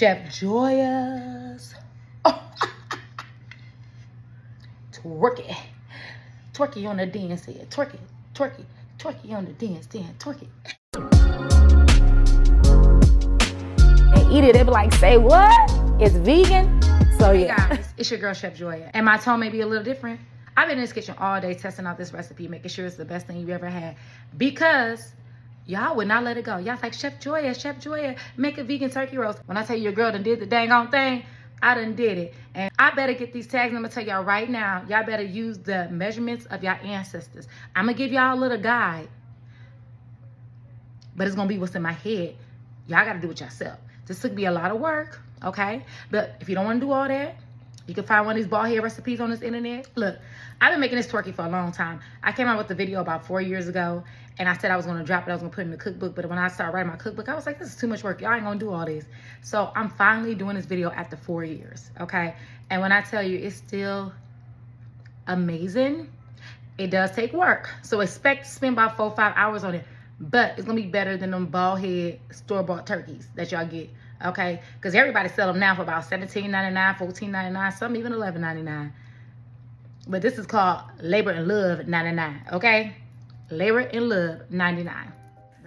Chef Joya's twerky. Twerky on the dance head. Twerky, twerky, twerky on the dance, twerky. And eat it, they be like, say what? It's vegan? So yeah. Hey guys, it's your girl Chef Joya. And my tone may be a little different. I've been in this kitchen all day testing out this recipe, making sure it's the best thing you've ever had. Because y'all would not let it go. Y'all like, Chef Joya, make a vegan turkey roast. When I tell you your girl done did the dang on thing, I done did it. And I better get these tags. And I'm gonna tell y'all right now, y'all better use the measurements of your ancestors. I'm gonna give y'all a little guide, but it's gonna be what's in my head. Y'all gotta do it yourself. This took me a lot of work, okay? But if you don't wanna do all that, you can find one of these bald head recipes on this internet. Look, I've been making this twerky for a long time. I came out with the video about 4 years ago, and I said I was gonna drop it, I was gonna put it in the cookbook, but when I started writing my cookbook, I was like, this is too much work. Y'all ain't gonna do all this. So I'm finally doing this video after 4 years, okay? And when I tell you it's still amazing, it does take work. So expect to spend about 4 or 5 hours on it, but it's gonna be better than them bald head store-bought turkeys that y'all get. Okay, because everybody sell them now for about $17.99, $14.99, some even $11.99. But this is called Labor and Love 99. Okay, Labor and Love 99.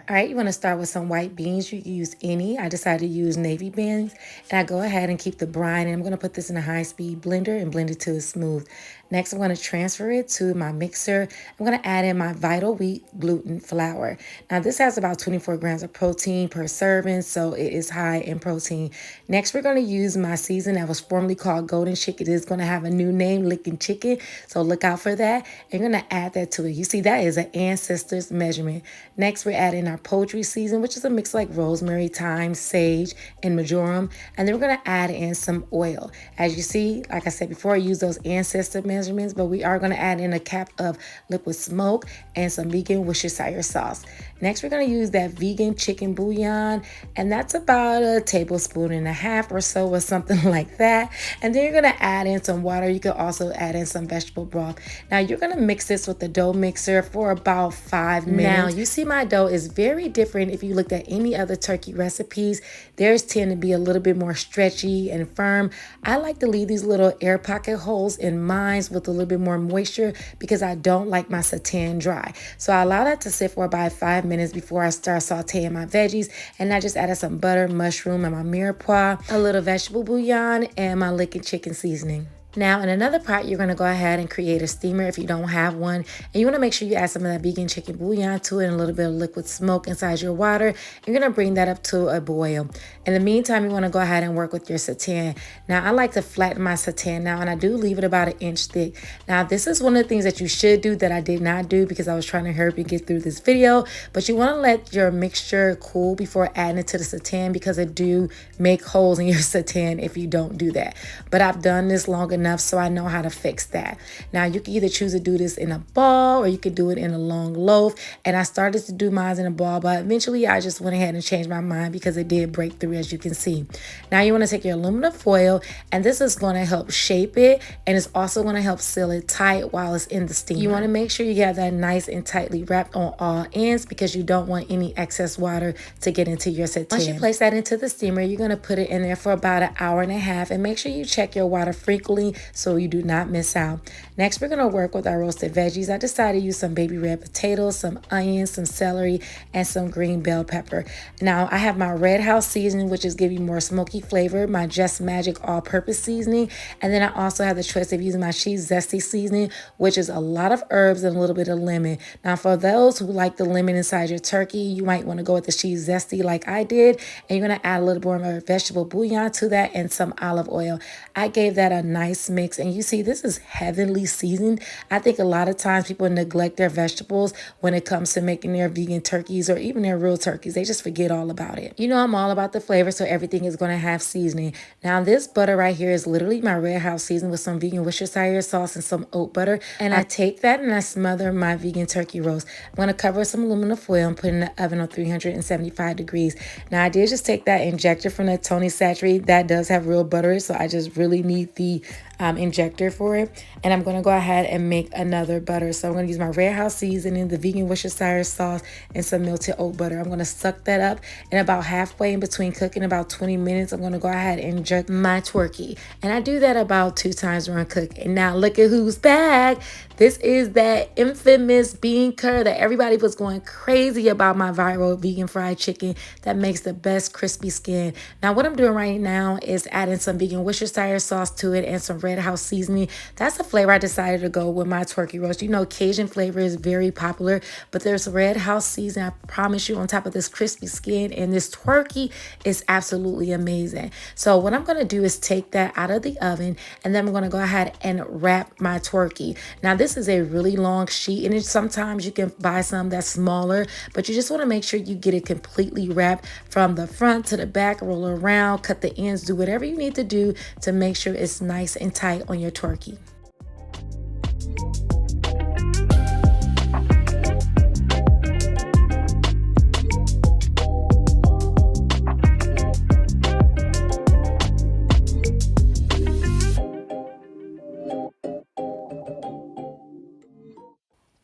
All right, you want to start with some white beans. You can use any. I decided to use navy beans, and I go ahead and keep the brine. And I'm going to put this in a high-speed blender and blend it till it's smooth. Next, I'm going to transfer it to my mixer. I'm going to add in my Vital Wheat gluten flour. Now, this has about 24 grams of protein per serving, so it is high in protein. Next, we're going to use my season that was formerly called Golden Chicken. It is going to have a new name, Lickin Chicken, so look out for that. And you're going to add that to it. You see, that is an ancestor's measurement. Next, we're adding our poultry season, which is a mix like rosemary, thyme, sage, and marjoram. And then we're going to add in some oil. As you see, like I said before, I use those ancestor measurements, but we are going to add in a cap of liquid smoke and some vegan Worcestershire sauce. Next, we're going to use that vegan chicken bouillon, and that's about a tablespoon and a half or so or something like that. And then you're going to add in some water. You can also add in some vegetable broth. Now, you're going to mix this with the dough mixer for about 5 minutes. Now, you see my dough is very different if you looked at any other turkey recipes. Theirs tend to be a little bit more stretchy and firm. I like to leave these little air pocket holes in mine with a little bit more moisture because I don't like my seitan dry. So I allow that to sit for about 5 minutes before I start sauteing my veggies. And I just added some butter, mushroom, and my mirepoix, a little vegetable bouillon, and my Lickin chicken seasoning. Now, in another pot, you're going to go ahead and create a steamer if you don't have one. And you want to make sure you add some of that vegan chicken bouillon to it and a little bit of liquid smoke inside your water. You're going to bring that up to a boil. In the meantime, you want to go ahead and work with your seitan. Now, I like to flatten my seitan now, and I do leave it about 1 inch thick. Now, this is one of the things that you should do that I did not do because I was trying to hurry up and get through this video. But you want to let your mixture cool before adding it to the seitan because it do make holes in your seitan if you don't do that. But I've done this long enough, so I know how to fix that. Now, you can either choose to do this in a ball or you can do it in a long loaf. And I started to do mine in a ball, but eventually I just went ahead and changed my mind because it did break through, as you can see. Now, you want to take your aluminum foil, and this is going to help shape it, and it's also going to help seal it tight while it's in the steamer. You want to make sure you have that nice and tightly wrapped on all ends because you don't want any excess water to get into your seitan. Once you place that into the steamer, you're going to put it in there for about 1.5 hours, and make sure you check your water frequently so you do not miss out. Next, we're going to work with our roasted veggies. I decided to use some baby red potatoes, some onions, some celery, and some green bell pepper. Now, I have my Red House seasoning, which is giving more smoky flavor, my Just Magic all-purpose seasoning, and then I also have the choice of using my She's Zesty seasoning, which is a lot of herbs and a little bit of lemon. Now, for those who like the lemon inside your turkey, you might want to go with the She's Zesty like I did, and you're going to add a little more vegetable bouillon to that and some olive oil. I gave that a nice mix, and you see this is heavenly seasoned. I think a lot of times people neglect their vegetables when it comes to making their vegan turkeys or even their real turkeys. They just forget all about it. You know, I'm all about the flavor, so everything is going to have seasoning. Now, this butter right here is literally my Red House season with some vegan Worcestershire sauce and some oat butter. And I take that and I smother my vegan turkey roast. I'm going to cover some aluminum foil and put it in the oven on 375 degrees. Now, I did just take that injector from the Tony Satchery. That does have real butter, so I just really need the injector for it. And I'm going to go ahead and make another butter. So I'm going to use my Red House seasoning, the vegan Worcestershire sauce, and some melted oat butter. I'm going to suck that up, and about halfway in between cooking, about 20 minutes, I'm going to go ahead and inject my Twerky. And I do that about 2 times during cooking. And now look at who's back. This is that infamous bean curd that everybody was going crazy about, my viral vegan fried chicken that makes the best crispy skin. Now what I'm doing right now is adding some vegan Worcestershire sauce to it and some Red House seasoning. That's the flavor I decided to go with my Twerky roast. You know, Cajun flavor is very popular, but there's Red House seasoning, I promise you, on top of this crispy skin, and this Twerky is absolutely amazing. So what I'm going to do is take that out of the oven, and then I'm going to go ahead and wrap my Twerky. Now this is a really long sheet, and sometimes you can buy some that's smaller, but you just want to make sure you get it completely wrapped from the front to the back, roll around, cut the ends, do whatever you need to do to make sure it's nice and tight on your Twerky.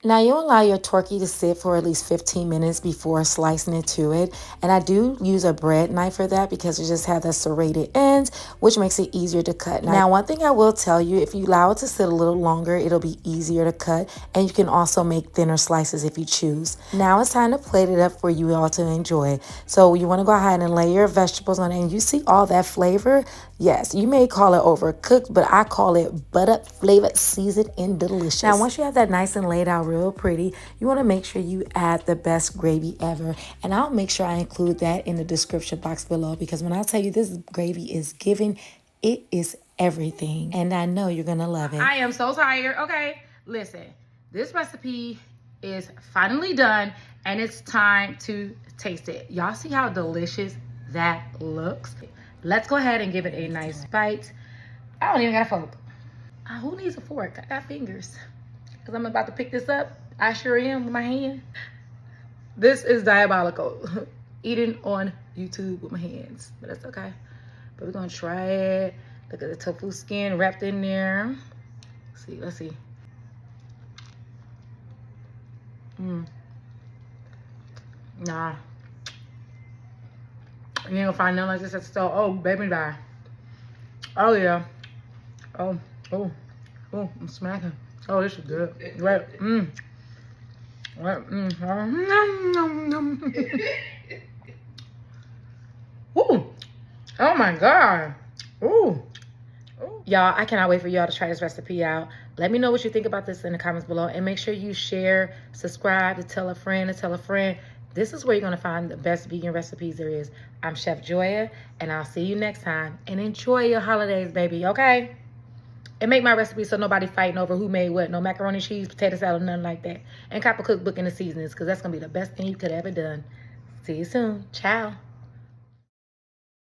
Now you allow your Twerky to sit for at least 15 minutes before slicing it to it. And I do use a bread knife for that because it just has the serrated ends, which makes it easier to cut. Now one thing I will tell you, if you allow it to sit a little longer, it'll be easier to cut. And you can also make thinner slices if you choose. Now it's time to plate it up for you all to enjoy. So you want to go ahead and lay your vegetables on it, and you see all that flavor. Yes, you may call it overcooked, but I call it butter flavored, seasoned, and delicious. Now once you have that nice and laid out real pretty, you want to make sure you add the best gravy ever, and I'll make sure I include that in the description box below, because when I tell you this gravy is giving, it is everything, and I know you're gonna love it. I am so tired. Okay, listen, this recipe is finally done, and it's time to taste it. Y'all see how delicious that looks? Let's go ahead and give it a nice bite. I don't even got a fork. Who needs a fork? I got fingers. Because I'm about to pick this up. I sure am with my hand. This is diabolical. Eating on YouTube with my hands. But that's okay. But we're going to try it. Look at the tofu skin wrapped in there. Let's see. Nah. You ain't gonna find nothing like this at the store. Oh, baby die. Oh, yeah. Oh, I'm smacking. Oh, this is good. Right. Ooh. Oh my God. Ooh. Y'all, I cannot wait for y'all to try this recipe out. Let me know what you think about this in the comments below, and make sure you share, subscribe, to tell a friend, This is where you're going to find the best vegan recipes there is. I'm Chef Joya, and I'll see you next time. And enjoy your holidays, baby, okay? And make my recipe so nobody fighting over who made what. No macaroni, cheese, potato salad, nothing like that. And copy a cookbook in the seasonings, because that's going to be the best thing you could ever done. See you soon. Ciao.